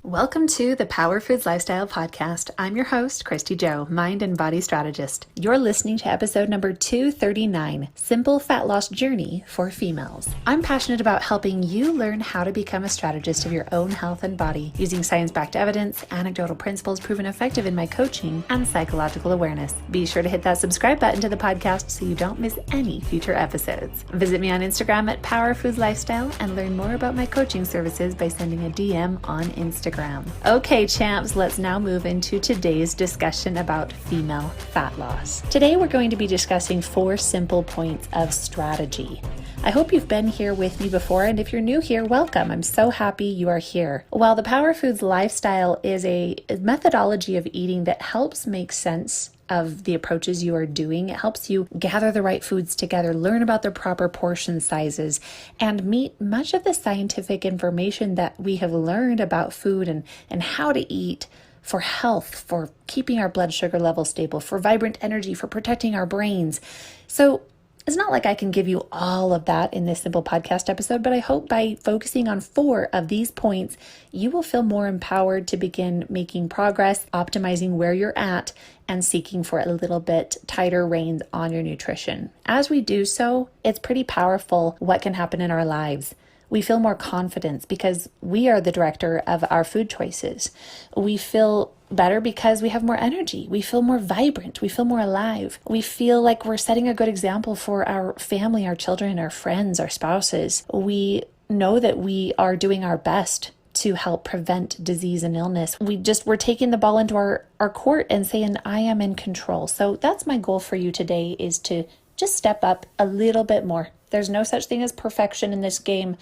Welcome to the Power Foods Lifestyle Podcast. I'm your host, Christy Joe, mind and body strategist. You're listening to episode number 239, Simple Fat Loss Journey for Females. I'm passionate about helping you learn how to become a strategist of your own health and body using science-backed evidence, anecdotal principles proven effective in my coaching, and psychological awareness. Be sure to hit that subscribe button to the podcast so you don't miss any future episodes. Visit me on Instagram at Power Foods Lifestyle and learn more about my coaching services by sending a DM on Instagram. Okay, champs, let's now move into today's discussion about female fat loss. Today, we're going to be discussing 4 simple points of strategy. I hope you've been here with me before, and if you're new here, welcome. I'm so happy you are here. While the Power Foods Lifestyle is a methodology of eating that helps make sense of the approaches you are doing, it helps you gather the right foods together, learn about the proper portion sizes, and meet much of the scientific information that we have learned about food and how to eat for health, for keeping our blood sugar level stable, for vibrant energy, for protecting our brains. So it's not like I can give you all of that in this simple podcast episode, but I hope by focusing on 4 of these points, you will feel more empowered to begin making progress, optimizing where you're at, and seeking for a little bit tighter reins on your nutrition. As we do so, it's pretty powerful what can happen in our lives. We feel more confidence because we are the director of our food choices. We feel better because we have more energy. We feel more vibrant. We feel more alive. We feel like we're setting a good example for our family, our children, our friends, our spouses. We know that we are doing our best to help prevent disease and illness. We're taking the ball into our court and saying, I am in control. So that's my goal for you today, is to just step up a little bit more. There's no such thing as perfection in this game.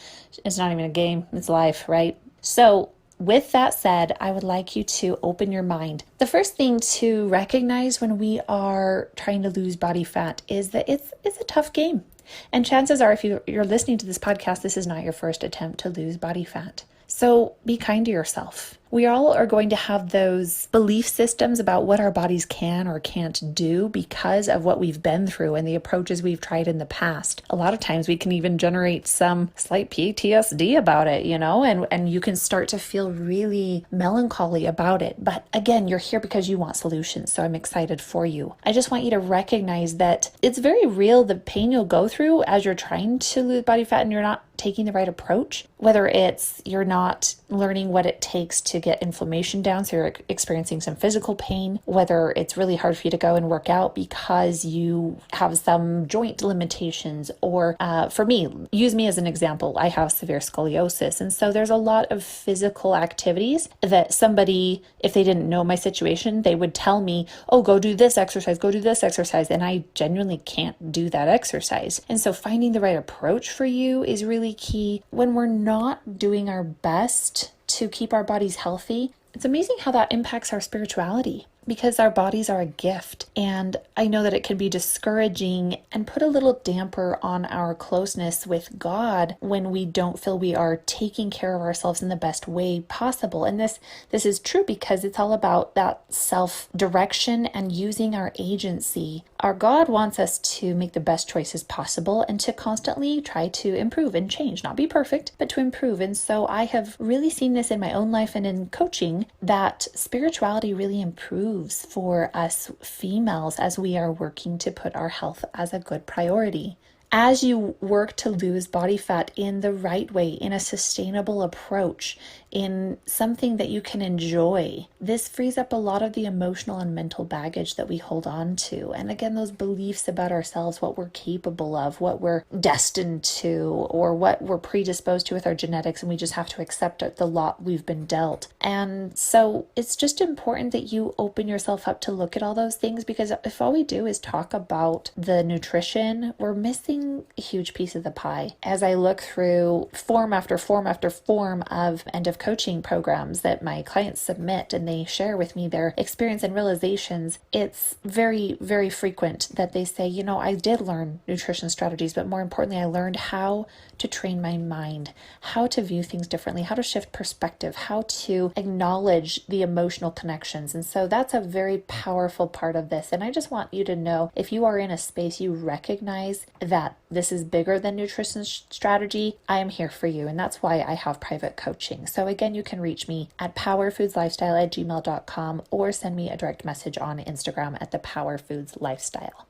It's not even a game, it's life, right? So with that said, I would like you to open your mind. The first thing to recognize when we are trying to lose body fat is that it's a tough game. And chances are, if you're listening to this podcast, this is not your first attempt to lose body fat. So be kind to yourself. We all are going to have those belief systems about what our bodies can or can't do because of what we've been through and the approaches we've tried in the past. A lot of times we can even generate some slight PTSD about it, and you can start to feel really melancholy about it. But again, you're here because you want solutions. So I'm excited for you. I just want you to recognize that it's very real, the pain you'll go through as you're trying to lose body fat and you're not taking the right approach, whether it's you're not learning what it takes to get inflammation down, so you're experiencing some physical pain, whether it's really hard for you to go and work out because you have some joint limitations, or for me, use me as an example, I have severe scoliosis, and so there's a lot of physical activities that somebody, if they didn't know my situation, they would tell me, oh, go do this exercise, and I genuinely can't do that exercise. And so finding the right approach for you is really key. When we're not doing our best to keep our bodies healthy, it's amazing how that impacts our spirituality, because our bodies are a gift. And I know that it can be discouraging and put a little damper on our closeness with God when we don't feel we are taking care of ourselves in the best way possible. And this is true because it's all about that self-direction and using our agency. Our God wants us to make the best choices possible and to constantly try to improve and change, not be perfect, but to improve. And so I have really seen this in my own life and in coaching, that spirituality really improves for us females as we are working to put our health as a good priority. As you work to lose body fat in the right way, in a sustainable approach, in something that you can enjoy, this frees up a lot of the emotional and mental baggage that we hold on to. And again, those beliefs about ourselves, what we're capable of, what we're destined to, or what we're predisposed to with our genetics, and we just have to accept the lot we've been dealt. And so it's just important that you open yourself up to look at all those things, because if all we do is talk about the nutrition, we're missing a huge piece of the pie. As I look through form after form after form of end of coaching programs that my clients submit and they share with me their experience and realizations, it's very, very frequent that they say, I did learn nutrition strategies, but more importantly, I learned how to train my mind, how to view things differently, how to shift perspective, how to acknowledge the emotional connections. And so that's a very powerful part of this. And I just want you to know, if you are in a space you recognize that this is bigger than nutrition strategy, I am here for you. And that's why I have private coaching. So again, you can reach me at powerfoodslifestyle@gmail.com or send me a direct message on Instagram at the Power Foods Lifestyle.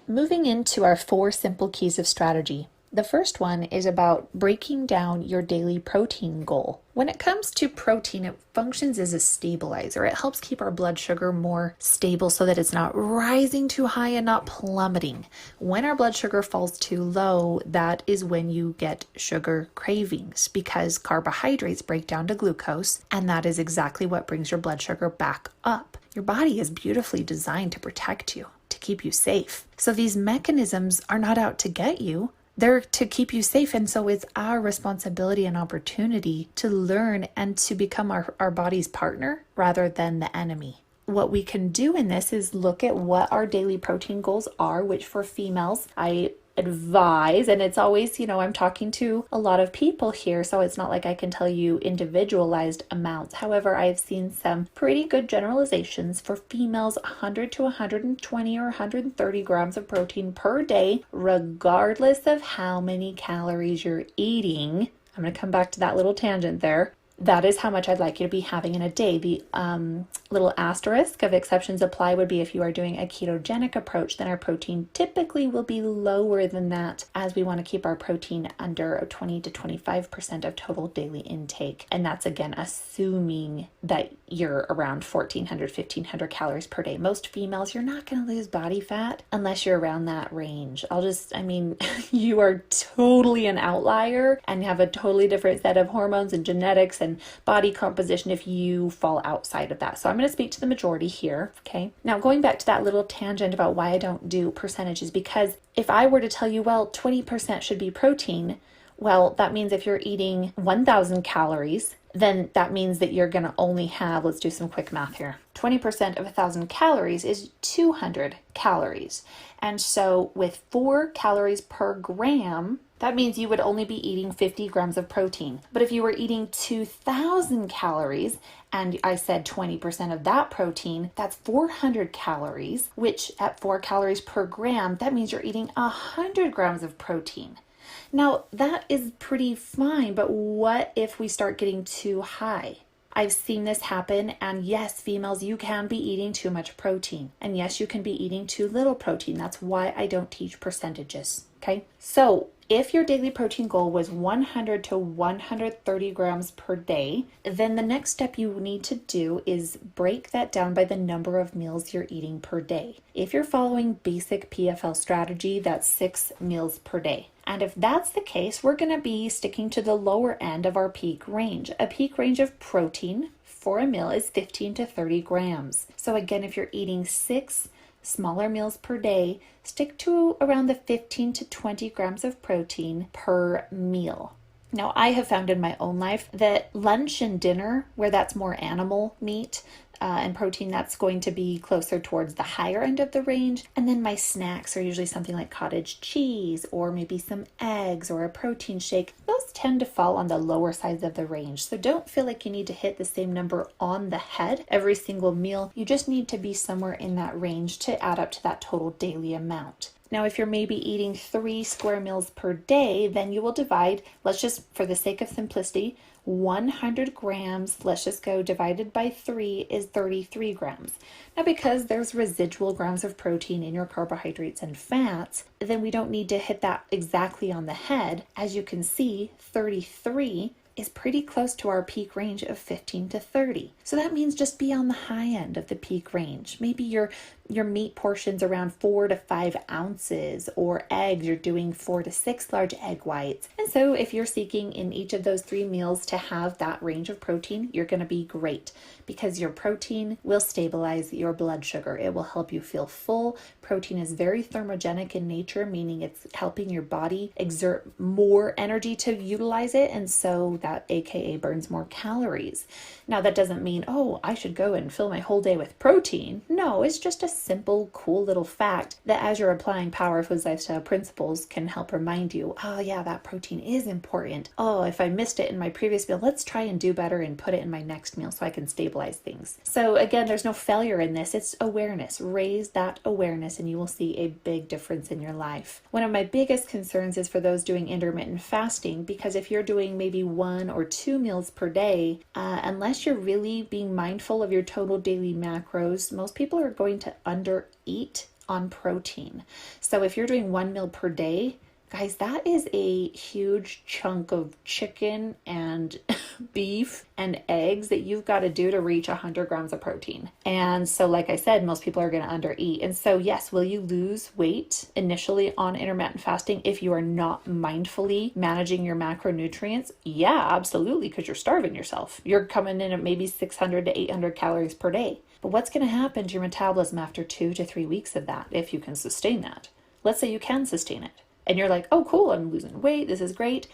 Moving into our 4 simple keys of strategy. The first one is about breaking down your daily protein goal. When it comes to protein, it functions as a stabilizer. It helps keep our blood sugar more stable so that it's not rising too high and not plummeting. When our blood sugar falls too low, that is when you get sugar cravings because carbohydrates break down to glucose, and that is exactly what brings your blood sugar back up. Your body is beautifully designed to protect you, to keep you safe. So these mechanisms are not out to get you. They're to keep you safe. And so it's our responsibility and opportunity to learn and to become our body's partner rather than the enemy. What we can do in this is look at what our daily protein goals are, which for females, I advise, and it's always, I'm talking to a lot of people here, so it's not like I can tell you individualized amounts. However, I've seen some pretty good generalizations for females: 100 to 120 or 130 grams of protein per day, regardless of how many calories you're eating. I'm going to come back to that little tangent there. That is how much I'd like you to be having in a day. The little asterisk of exceptions apply would be if you are doing a ketogenic approach, then our protein typically will be lower than that, as we want to keep our protein under 20 to 25% of total daily intake. And that's, again, assuming that you're around 1,400, 1,500 calories per day. Most females, you're not going to lose body fat unless you're around that range. You are totally an outlier and have a totally different set of hormones and genetics and body composition if you fall outside of that. So I'm going to speak to the majority here. Okay. Now, going back to that little tangent about why I don't do percentages, because if I were to tell you, 20% should be protein, well, that means if you're eating 1,000 calories, then that means that you're going to only have, let's do some quick math here. 20% of 1,000 calories is 200 calories. And so with 4 calories per gram, that means you would only be eating 50 grams of protein. But if you were eating 2,000 calories, and I said 20% of that protein, that's 400 calories, which at 4 calories per gram, that means you're eating 100 grams of protein. Now, that is pretty fine, but what if we start getting too high? I've seen this happen, and yes, females, you can be eating too much protein. And yes, you can be eating too little protein. That's why I don't teach percentages, okay? So if your daily protein goal was 100 to 130 grams per day, then the next step you need to do is break that down by the number of meals you're eating per day. If you're following basic PFL strategy, that's 6 meals per day. And if that's the case, we're going to be sticking to the lower end of our peak range. A peak range of protein for a meal is 15 to 30 grams. So again, if you're eating 6 smaller meals per day, stick to around the 15 to 20 grams of protein per meal. Now, I have found in my own life that lunch and dinner, where that's more animal meat and protein, that's going to be closer towards the higher end of the range. And then my snacks are usually something like cottage cheese or maybe some eggs or a protein shake. Those tend to fall on the lower sides of the range. So don't feel like you need to hit the same number on the head every single meal. You just need to be somewhere in that range to add up to that total daily amount. Now, if you're maybe eating 3 square meals per day, then you will divide, let's just, for the sake of simplicity, 100 grams, let's just go divided by 3 is 33 grams. Now, because there's residual grams of protein in your carbohydrates and fats, then we don't need to hit that exactly on the head. As you can see, 33 is pretty close to our peak range of 15 to 30. So that means just be on the high end of the peak range. Maybe your meat portions around 4 to 5 ounces, or eggs, you're doing 4 to 6 large egg whites. And so if you're seeking in each of those 3 meals to have that range of protein, you're going to be great, because your protein will stabilize your blood sugar. It will help you feel full. Protein is very thermogenic in nature, meaning it's helping your body exert more energy to utilize it, and so that AKA burns more calories. Now, that doesn't mean, I should go and fill my whole day with protein. No, it's just a simple, cool little fact that as you're applying Power Foods lifestyle principles can help remind you, oh yeah, that protein is important. Oh, if I missed it in my previous meal, let's try and do better and put it in my next meal so I can stabilize things. So again, there's no failure in this. It's awareness. Raise that awareness and you will see a big difference in your life. One of my biggest concerns is for those doing intermittent fasting, because if you're doing maybe 1 or 2 meals per day, unless you're really being mindful of your total daily macros, most people are going to undereat on protein. So if you're doing 1 meal per day, guys, that is a huge chunk of chicken and beef and eggs that you've got to do to reach 100 grams of protein. And so, like I said, most people are going to undereat. And so, yes, will you lose weight initially on intermittent fasting if you are not mindfully managing your macronutrients? Yeah, absolutely, because you're starving yourself. You're coming in at maybe 600 to 800 calories per day. But what's going to happen to your metabolism after 2 to 3 weeks of that, if you can sustain that? Let's say you can sustain it. And you're like, oh, cool, I'm losing weight. This is great.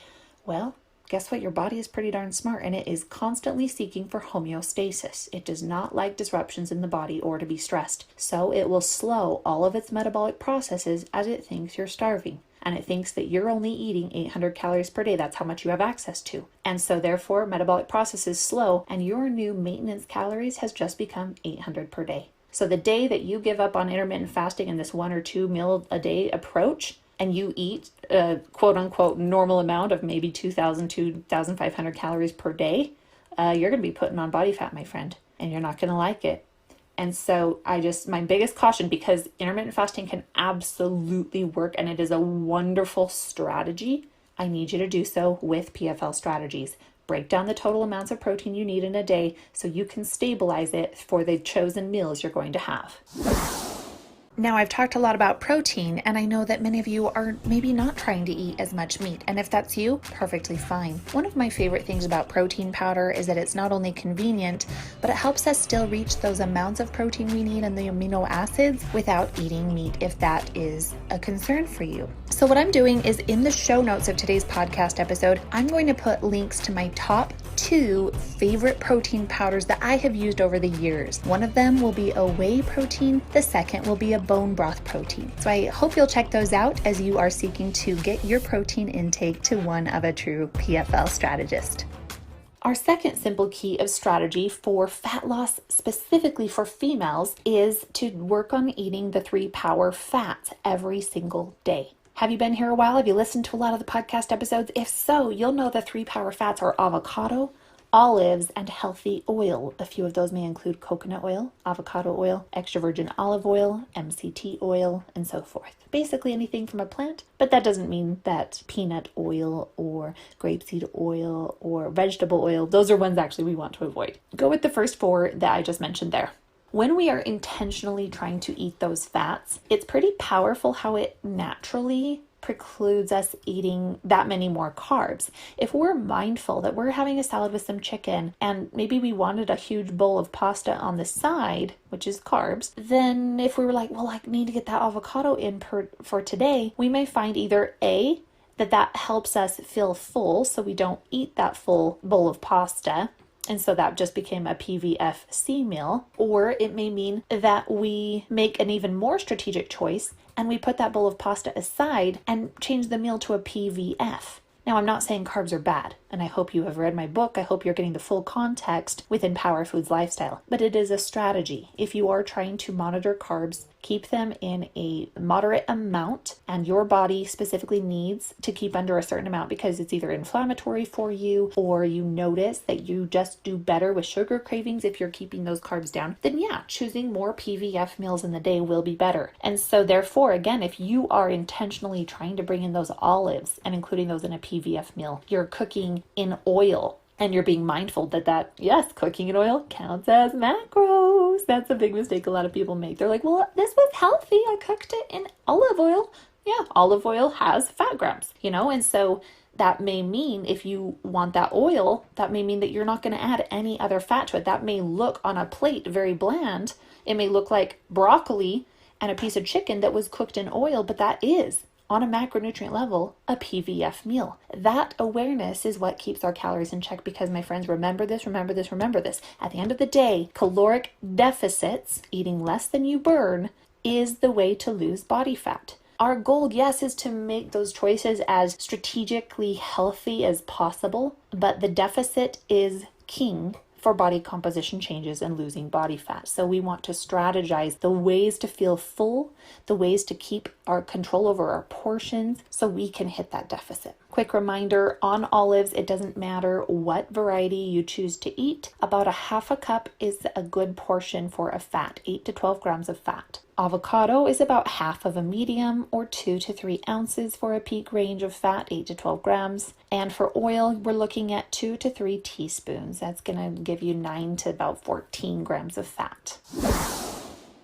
Well, guess what? Your body is pretty darn smart and it is constantly seeking for homeostasis. It does not like disruptions in the body or to be stressed. So it will slow all of its metabolic processes as it thinks you're starving. And it thinks that you're only eating 800 calories per day. That's how much you have access to. And so therefore, metabolic processes slow and your new maintenance calories has just become 800 per day. So the day that you give up on intermittent fasting and this 1 or 2 meal a day approach, and you eat a quote unquote normal amount of maybe 2,000, 2,500 calories per day, you're going to be putting on body fat, my friend, and you're not going to like it. And so my biggest caution, because intermittent fasting can absolutely work and it is a wonderful strategy, I need you to do so with PFL strategies. Break down the total amounts of protein you need in a day so you can stabilize it for the chosen meals you're going to have. Now, I've talked a lot about protein, and I know that many of you are maybe not trying to eat as much meat. And if that's you, perfectly fine. One of my favorite things about protein powder is that it's not only convenient, but it helps us still reach those amounts of protein we need and the amino acids without eating meat, if that is a concern for you. So what I'm doing is in the show notes of today's podcast episode, I'm going to put links to my top 2 favorite protein powders that I have used over the years. One of them will be a whey protein. The second will be a bone broth protein. So I hope you'll check those out as you are seeking to get your protein intake to one of a true PFL strategist. Our second simple key of strategy for fat loss, specifically for females, is to work on eating the 3 power fats every single day. Have you been here a while? Have you listened to a lot of the podcast episodes? If so, you'll know the 3 power fats are avocado, olives, and healthy oil. A few of those may include coconut oil, avocado oil, extra virgin olive oil, MCT oil, and so forth. Basically anything from a plant, but that doesn't mean that peanut oil or grapeseed oil or vegetable oil, those are ones actually we want to avoid. Go with the first 4 that I just mentioned there. When we are intentionally trying to eat those fats, it's pretty powerful how it naturally precludes us eating that many more carbs. If we're mindful that we're having a salad with some chicken and maybe we wanted a huge bowl of pasta on the side, which is carbs, then if we were like, well, I need to get that avocado in for today, we may find either A, that helps us feel full so we don't eat that full bowl of pasta, and so that just became a PVFC meal. Or it may mean that we make an even more strategic choice and we put that bowl of pasta aside and change the meal to a PVF. Now, I'm not saying carbs are bad, and I hope you have read my book. I hope you're getting the full context within Power Foods Lifestyle, but it is a strategy. If you are trying to monitor carbs, keep them in a moderate amount, and your body specifically needs to keep under a certain amount because it's either inflammatory for you or you notice that you just do better with sugar cravings if you're keeping those carbs down, then yeah, choosing more PVF meals in the day will be better. And so therefore, again, if you are intentionally trying to bring in those olives and including those in a PVF meal, you're cooking in oil, and you're being mindful that yes, cooking in oil counts as macros. That's a big mistake a lot of people make. They're like, well, this was healthy. I cooked it in olive oil. Yeah, olive oil has fat grams, and so that may mean if you want that oil, that may mean that you're not going to add any other fat to it. That may look on a plate very bland. It may look like broccoli and a piece of chicken that was cooked in oil, but that is on a macronutrient level, a PVF meal. That awareness is what keeps our calories in check, because my friends, remember this. At the end of the day, caloric deficits, eating less than you burn, is the way to lose body fat. Our goal, yes, is to make those choices as strategically healthy as possible, but the deficit is king for body composition changes and losing body fat. So we want to strategize the ways to feel full, the ways to keep our control over our portions so we can hit that deficit. Quick reminder, on olives, it doesn't matter what variety you choose to eat. About a half a cup is a good portion for a fat, 8 to 12 grams of fat. Avocado is about half of a medium, or 2 to 3 ounces for a peak range of fat, 8 to 12 grams. And for oil, we're looking at 2 to 3 teaspoons. That's going to give you 9 to about 14 grams of fat.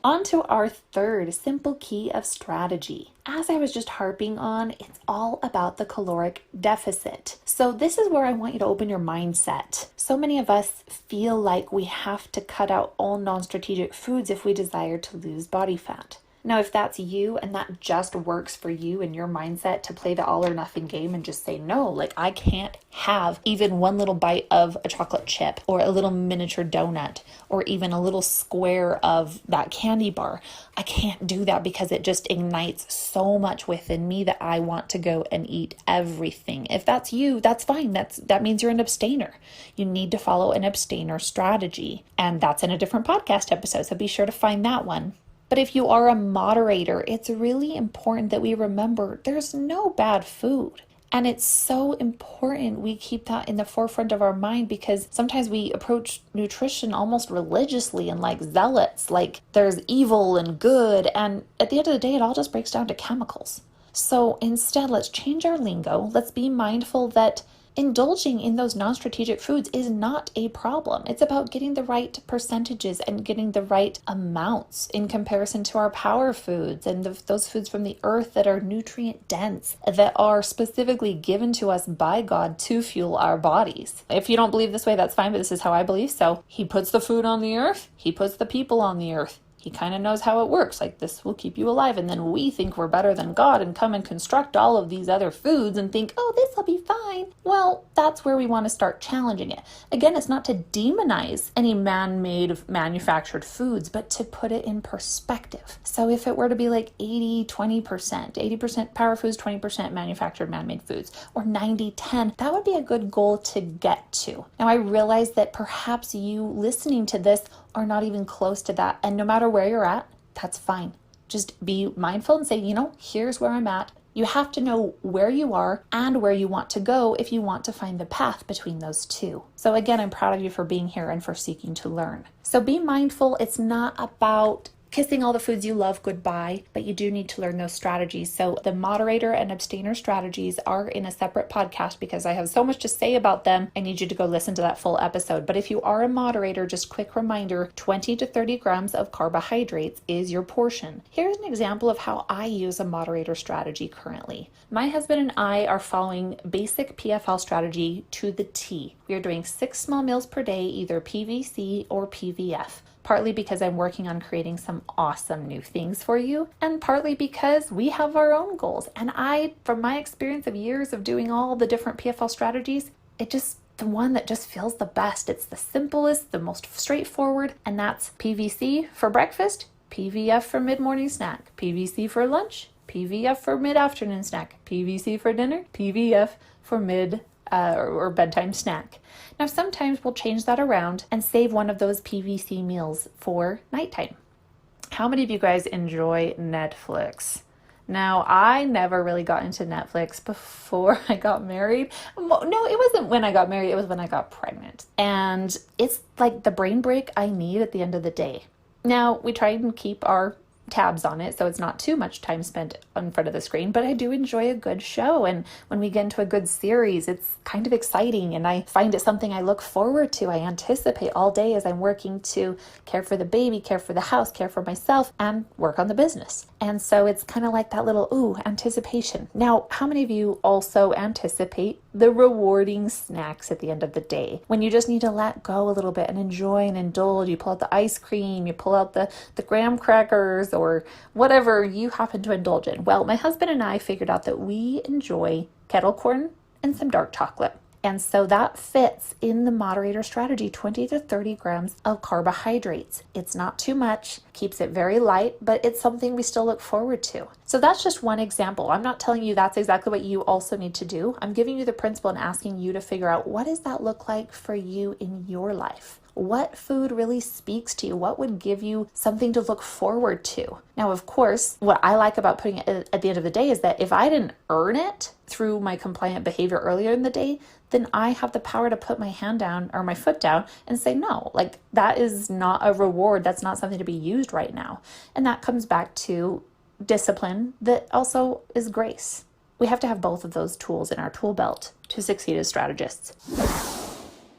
On to our third simple key of strategy. As I was just harping on, it's all about the caloric deficit. So this is where I want you to open your mindset. So many of us feel like we have to cut out all non-strategic foods if we desire to lose body fat. Now, if that's you and that just works for you and your mindset to play the all or nothing game and just say, no, like I can't have even one little bite of a chocolate chip or a little miniature donut or even a little square of that candy bar. I can't do that because it just ignites so much within me that I want to go and eat everything. If that's you, that's fine. That means you're an abstainer. You need to follow an abstainer strategy. And that's in a different podcast episode, so be sure to find that one. But if you are a moderator, it's really important that we remember there's no bad food. And it's so important we keep that in the forefront of our mind, because sometimes we approach nutrition almost religiously and like zealots, like there's evil and good. And at the end of the day, it all just breaks down to chemicals. So instead, let's change our lingo. Let's be mindful that indulging in those non-strategic foods is not a problem. It's about getting the right percentages and getting the right amounts in comparison to our power foods and those foods from the earth that are nutrient dense, that are specifically given to us by God to fuel our bodies. If you don't believe this way, that's fine, but this is how I believe. So He puts the food on the earth. He puts the people on the earth. He kind of knows how it works. Like, this will keep you alive. And then we think we're better than God and come and construct all of these other foods and think, oh, this will be fine. Well, that's where we want to start challenging it. Again, it's not to demonize any man-made manufactured foods, but to put it in perspective. So if it were to be like 80%, 80% power foods, 20% manufactured man-made foods, or 90-10, that would be a good goal to get to. Now, I realize that perhaps you listening to this are not even close to that. And no matter where you're at, that's fine. Just be mindful and say, here's where I'm at. You have to know where you are and where you want to go if you want to find the path between those two. So again, I'm proud of you for being here and for seeking to learn. So be mindful. It's not about kissing all the foods you love goodbye, but you do need to learn those strategies. So the moderator and abstainer strategies are in a separate podcast because I have so much to say about them. I need you to go listen to that full episode. But if you are a moderator, just quick reminder, 20 to 30 grams of carbohydrates is your portion. Here's an example of how I use a moderator strategy currently. My husband and I are following basic PFL strategy to the T. We are doing 6 small meals per day, either PVC or PVF. Partly because I'm working on creating some awesome new things for you, and partly because we have our own goals. And from my experience of years of doing all the different PFL strategies, the one that just feels the best. It's the simplest, the most straightforward, and that's PVC for breakfast, PVF for mid-morning snack, PVC for lunch, PVF for mid-afternoon snack, PVC for dinner, PVF for or bedtime snack. Now, sometimes we'll change that around and save one of those PVC meals for nighttime. How many of you guys enjoy Netflix? Now, I never really got into Netflix before I got married. No, it wasn't when I got married. It was when I got pregnant. And it's like the brain break I need at the end of the day. Now, we try and keep our tabs on it, so it's not too much time spent in front of the screen, but I do enjoy a good show. And when we get into a good series, it's kind of exciting, and I find it something I look forward to. I anticipate all day as I'm working to care for the baby, care for the house, care for myself, and work on the business. And so it's kind of like that little, anticipation. Now, how many of you also anticipate the rewarding snacks at the end of the day? When you just need to let go a little bit and enjoy and indulge, you pull out the ice cream, you pull out the graham crackers or whatever you happen to indulge in. Well, my husband and I figured out that we enjoy kettle corn and some dark chocolate. And so that fits in the moderator strategy, 20 to 30 grams of carbohydrates. It's not too much, keeps it very light, but it's something we still look forward to. So that's just one example. I'm not telling you that's exactly what you also need to do. I'm giving you the principle and asking you to figure out, what does that look like for you in your life? What food really speaks to you? What would give you something to look forward to? Now, of course, what I like about putting it at the end of the day is that if I didn't earn it through my compliant behavior earlier in the day, then I have the power to put my hand down or my foot down and say, no, like that is not a reward. That's not something to be used right now. And that comes back to discipline that also is grace. We have to have both of those tools in our tool belt to succeed as strategists.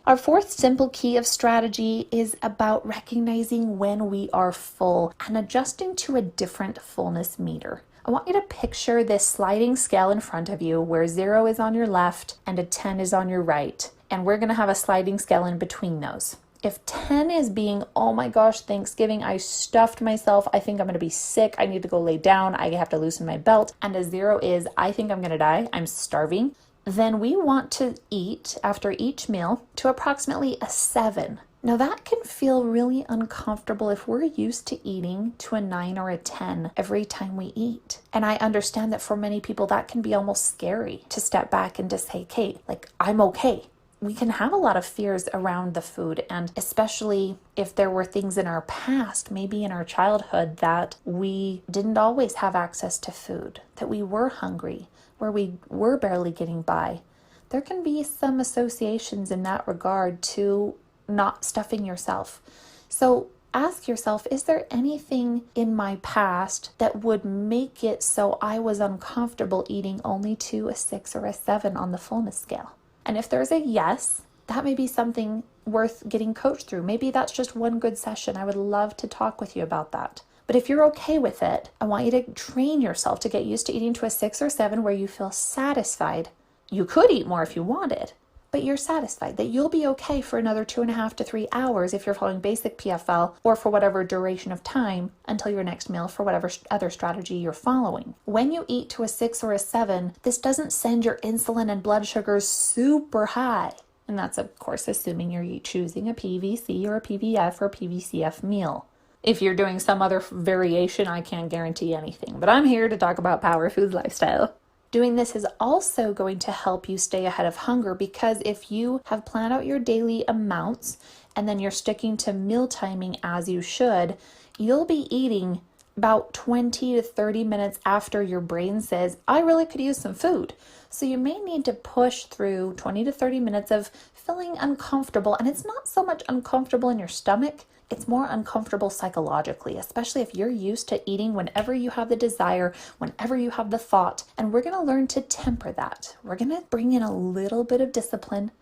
Our fourth simple key of strategy is about recognizing when we are full and adjusting to a different fullness meter. I want you to picture this sliding scale in front of you where 0 is on your left and a 10 is on your right. And we're going to have a sliding scale in between those. If 10 is being, oh my gosh, Thanksgiving, I stuffed myself. I think I'm going to be sick. I need to go lay down. I have to loosen my belt. And a 0 is, I think I'm going to die. I'm starving. Then we want to eat after each meal to approximately a 7. Now that can feel really uncomfortable if we're used to eating to a 9 or a 10 every time we eat. And I understand that for many people that can be almost scary to step back and to say, okay, like I'm okay. We can have a lot of fears around the food, and especially if there were things in our past, maybe in our childhood, that we didn't always have access to food, that we were hungry, where we were barely getting by. There can be some associations in that regard to not stuffing yourself. So ask yourself, is there anything in my past that would make it so I was uncomfortable eating only to a 6 or a 7 on the fullness scale? And if there's a yes, that may be something worth getting coached through. Maybe that's just one good session. I would love to talk with you about that. But if you're okay with it, I want you to train yourself to get used to eating to a 6 or 7 where you feel satisfied. You could eat more if you wanted, but you're satisfied that you'll be okay for another 2.5 to 3 hours if you're following basic PFL, or for whatever duration of time until your next meal for whatever other strategy you're following. When you eat to a 6 or a 7, this doesn't send your insulin and blood sugars super high. And that's, of course, assuming you're choosing a PVC or a PVF or PVCF meal. If you're doing some other variation, I can't guarantee anything, but I'm here to talk about Power Foods lifestyle. Doing this is also going to help you stay ahead of hunger, because if you have planned out your daily amounts and then you're sticking to meal timing as you should, you'll be eating about 20 to 30 minutes after your brain says, I really could use some food. So you may need to push through 20 to 30 minutes of feeling uncomfortable. And it's not so much uncomfortable in your stomach, it's more uncomfortable psychologically, especially if you're used to eating whenever you have the desire, whenever you have the thought. And we're going to learn to temper that. We're going to bring in a little bit of discipline,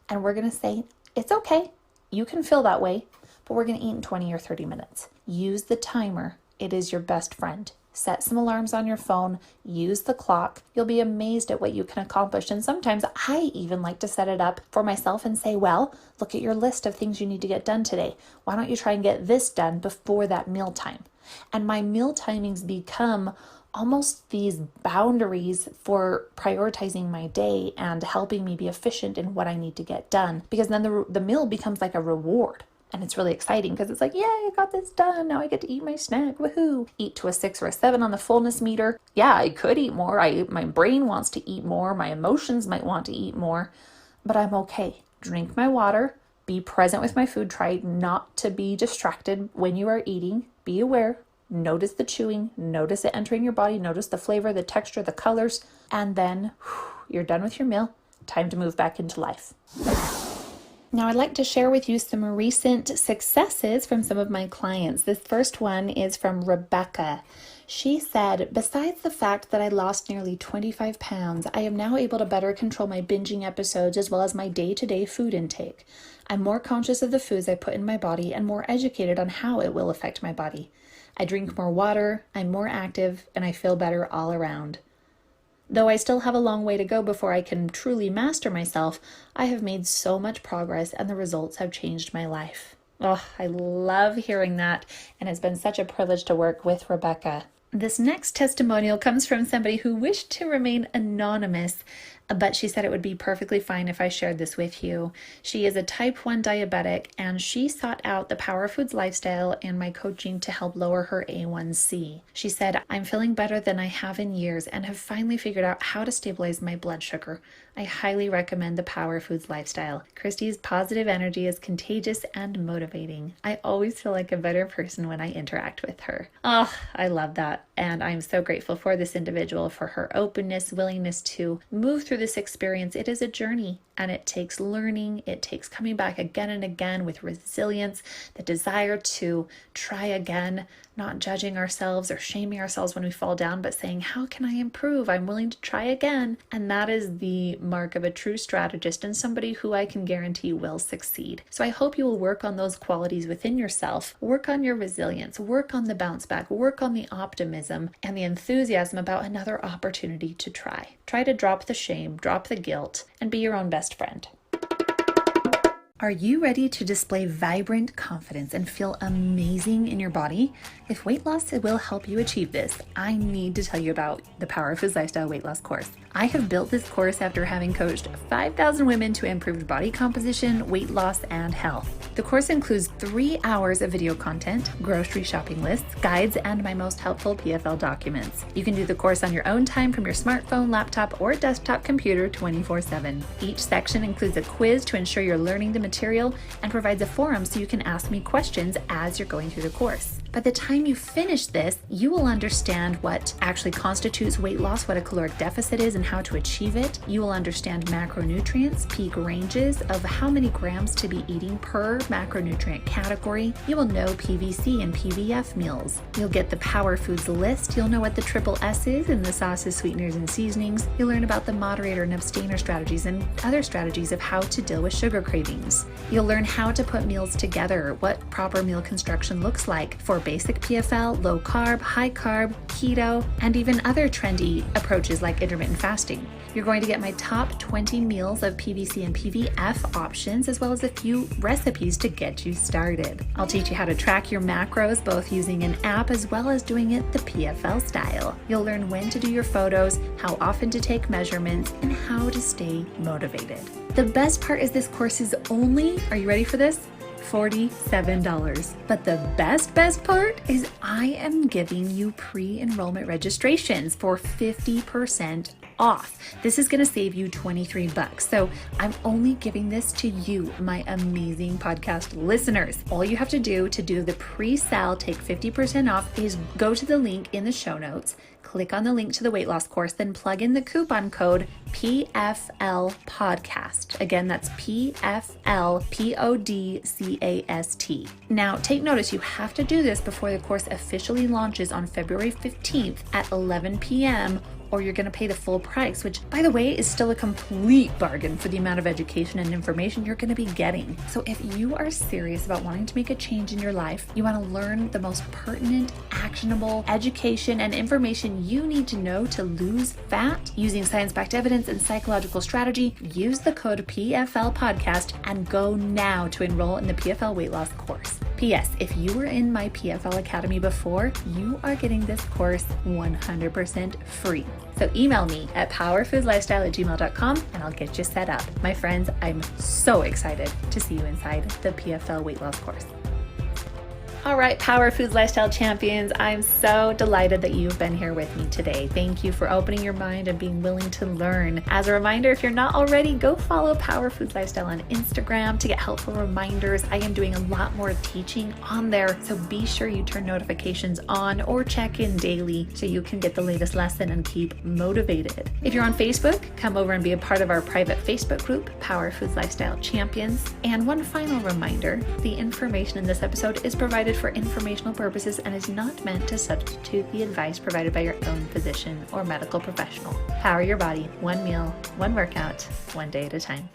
and we're going to say, it's okay. You can feel that way, but we're going to eat in 20 or 30 minutes. Use the timer. It is your best friend. Set some alarms on your phone, use the clock. You'll be amazed at what you can accomplish. And sometimes I even like to set it up for myself and say, well, look at your list of things you need to get done today. Why don't you try and get this done before that meal time? And my meal timings become almost these boundaries for prioritizing my day and helping me be efficient in what I need to get done. Because then the meal becomes like a reward. And it's really exciting because it's like, yay, I got this done. Now I get to eat my snack. Woohoo. Eat to a 6 or a 7 on the fullness meter. Yeah, I could eat more. My brain wants to eat more. My emotions might want to eat more, but I'm okay. Drink my water. Be present with my food. Try not to be distracted when you are eating. Be aware. Notice the chewing. Notice it entering your body. Notice the flavor, the texture, the colors. And then you're done with your meal. Time to move back into life. Now, I'd like to share with you some recent successes from some of my clients. This first one is from Rebecca. She said, besides the fact that I lost nearly 25 pounds, I am now able to better control my binging episodes as well as my day-to-day food intake. I'm more conscious of the foods I put in my body and more educated on how it will affect my body. I drink more water, I'm more active, and I feel better all around. Though I still have a long way to go before I can truly master myself, I have made so much progress and the results have changed my life. Oh, I love hearing that, and it's been such a privilege to work with Rebecca. This next testimonial comes from somebody who wished to remain anonymous, but she said it would be perfectly fine if I shared this with you. She is a type 1 diabetic, and she sought out the Power Foods lifestyle and my coaching to help lower her A1C. She said, I'm feeling better than I have in years and have finally figured out how to stabilize my blood sugar. I highly recommend the Power Foods lifestyle. Christy's positive energy is contagious and motivating. I always feel like a better person when I interact with her. Oh, I love that. And I'm so grateful for this individual, for her openness, willingness to move through this experience. It is a journey, and it takes learning. It takes coming back again and again with resilience, the desire to try again, not judging ourselves or shaming ourselves when we fall down, but saying, how can I improve? I'm willing to try again. And that is the mark of a true strategist and somebody who I can guarantee will succeed. So I hope you will work on those qualities within yourself, work on your resilience, work on the bounce back, work on the optimism and the enthusiasm about another opportunity to try. Try to drop the shame, drop the guilt, and be your own best friend. Are you ready to display vibrant confidence and feel amazing in your body? If weight loss will help you achieve this, I need to tell you about the Power Foods Lifestyle Weight Loss course. I have built this course after having coached 5,000 women to improved body composition, weight loss, and health. The course includes 3 hours of video content, grocery shopping lists, guides, and my most helpful PFL documents. You can do the course on your own time from your smartphone, laptop, or desktop computer 24/7. Each section includes a quiz to ensure you're learning the material and provides a forum so you can ask me questions as you're going through the course. By the time you finish this, you will understand what actually constitutes weight loss, what a caloric deficit is, and how to achieve it. You will understand macronutrients, peak ranges of how many grams to be eating per macronutrient category. You will know PVC and PVF meals. You'll get the Power Foods list. You'll know what the triple S is in the sauces, sweeteners, and seasonings. You'll learn about the moderator and abstainer strategies and other strategies of how to deal with sugar cravings. You'll learn how to put meals together, what proper meal construction looks like for basic PFL, low carb, high carb, keto, and even other trendy approaches like intermittent fasting. You're going to get my top 20 meals of PVC and PVF options, as well as a few recipes to get you started. I'll teach you how to track your macros, both using an app as well as doing it the PFL style. You'll learn when to do your photos, how often to take measurements, and how to stay motivated. The best part is this course is only, are you ready for this? $47. But the best part is I am giving you pre-enrollment registrations for 50% off. This is going to save you $23. So I'm only giving this to you, my amazing podcast listeners. All you have to do the pre-sale, take 50% off, is go to the link in the show notes, click on the link to the weight loss course, then plug in the coupon code PFL podcast. Again, that's PFL PODCAST. Now, take notice, you have to do this before the course officially launches on February 15th at 11 p.m. or you're going to pay the full price, which, by the way, is still a complete bargain for the amount of education and information you're going to be getting. So if you are serious about wanting to make a change in your life, you want to learn the most pertinent, actionable education and information you need to know to lose fat using science-backed evidence and psychological strategy, use the code PFL podcast and go now to enroll in the PFL weight loss course. P.S. If you were in my PFL Academy before, you are getting this course 100% free. So email me at powerfoodlifestyle@gmail.com and I'll get you set up. My friends, I'm so excited to see you inside the PFL weight loss course. All right, Power Foods Lifestyle Champions, I'm so delighted that you've been here with me today. Thank you for opening your mind and being willing to learn. As a reminder, if you're not already, go follow Power Foods Lifestyle on Instagram to get helpful reminders. I am doing a lot more teaching on there, so be sure you turn notifications on or check in daily so you can get the latest lesson and keep motivated. If you're on Facebook, come over and be a part of our private Facebook group, Power Foods Lifestyle Champions. And one final reminder, the information in this episode is provided for informational purposes and is not meant to substitute the advice provided by your own physician or medical professional. Power your body, one meal, one workout, one day at a time.